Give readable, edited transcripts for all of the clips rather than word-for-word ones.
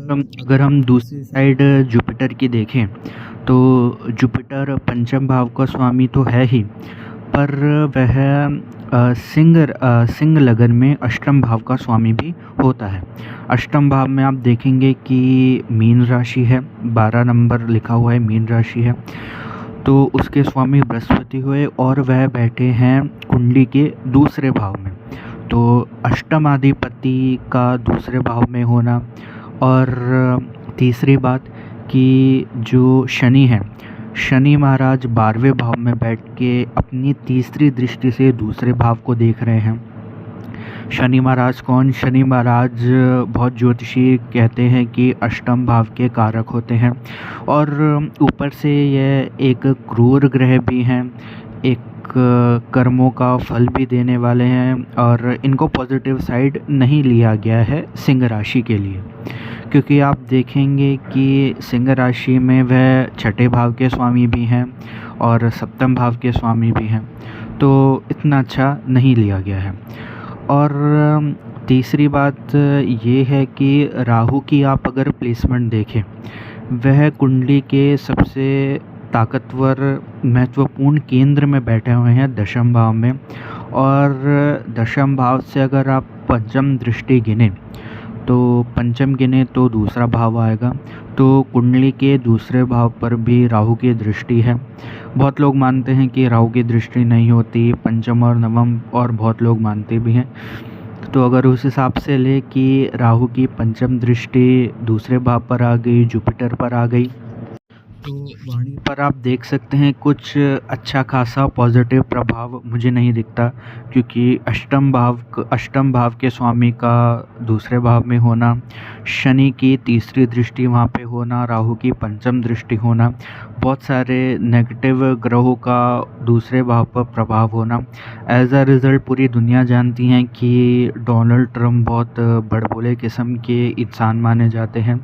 अगर हम दूसरी साइड जुपिटर की देखें तो जुपिटर पंचम भाव का स्वामी तो है ही, पर वह सिंह लगन में अष्टम भाव का स्वामी भी होता है। अष्टम भाव में आप देखेंगे कि मीन राशि है, 12 नंबर लिखा हुआ है, मीन राशि है। तो उसके स्वामी बृहस्पति हुए और वह बैठे हैं कुंडली के दूसरे भाव में। तो अष्टमाधिपति का दूसरे भाव में होना, और तीसरी बात कि जो शनि है, शनि महाराज 12वें भाव में बैठ के अपनी तीसरी दृष्टि से दूसरे भाव को देख रहे हैं। शनि महाराज कौन? शनि महाराज बहुत ज्योतिषी कहते हैं कि अष्टम भाव के कारक होते हैं, और ऊपर से यह एक क्रूर ग्रह भी हैं, एक कर्मों का फल भी देने वाले हैं, और इनको पॉजिटिव साइड नहीं लिया गया है सिंह राशि के लिए, क्योंकि आप देखेंगे कि सिंह राशि में वह छठे भाव के स्वामी भी हैं और सप्तम भाव के स्वामी भी हैं, तो इतना अच्छा नहीं लिया गया है। और तीसरी बात ये है कि राहु की आप अगर प्लेसमेंट देखें, वह कुंडली के सबसे ताकतवर महत्वपूर्ण केंद्र में बैठे हुए हैं, दशम भाव में। और दशम भाव से अगर आप पंचम दृष्टि गिने तो पंचम गिने तो दूसरा भाव आएगा, तो कुंडली के दूसरे भाव पर भी राहु की दृष्टि है। बहुत लोग मानते हैं कि राहु की दृष्टि नहीं होती पंचम और नवम, और बहुत लोग मानते भी हैं। तो अगर उस हिसाब से ले कि राहु की पंचम दृष्टि दूसरे भाव पर आ गई, जुपिटर पर आ गई, तो वाणी पर आप देख सकते हैं कुछ अच्छा खासा पॉजिटिव प्रभाव मुझे नहीं दिखता, क्योंकि अष्टम भाव के स्वामी का दूसरे भाव में होना, शनि की तीसरी दृष्टि वहाँ पे होना, राहु की पंचम दृष्टि होना, बहुत सारे नेगेटिव ग्रहों का दूसरे भाव पर प्रभाव होना। एज अ रिज़ल्ट पूरी दुनिया जानती है कि डोनाल्ड ट्रम्प बहुत बड़बोले किस्म के इंसान माने जाते हैं।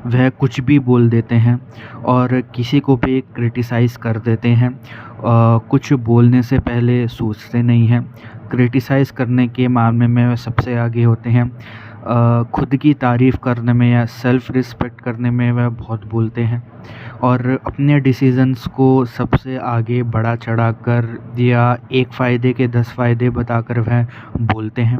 वह कुछ भी बोल देते हैं और किसी को भी क्रिटिसाइज़ कर देते हैं। कुछ बोलने से पहले सोचते नहीं हैं। क्रिटिसाइज़ करने के मामले में वह सबसे आगे होते हैं। खुद की तारीफ़ करने में या सेल्फ़ रिस्पेक्ट करने में वह बहुत बोलते हैं, और अपने डिसीज़न्स को सबसे आगे बढ़ा चढ़ा कर या एक फ़ायदे के 10 फ़ायदे बताकर वह बोलते हैं।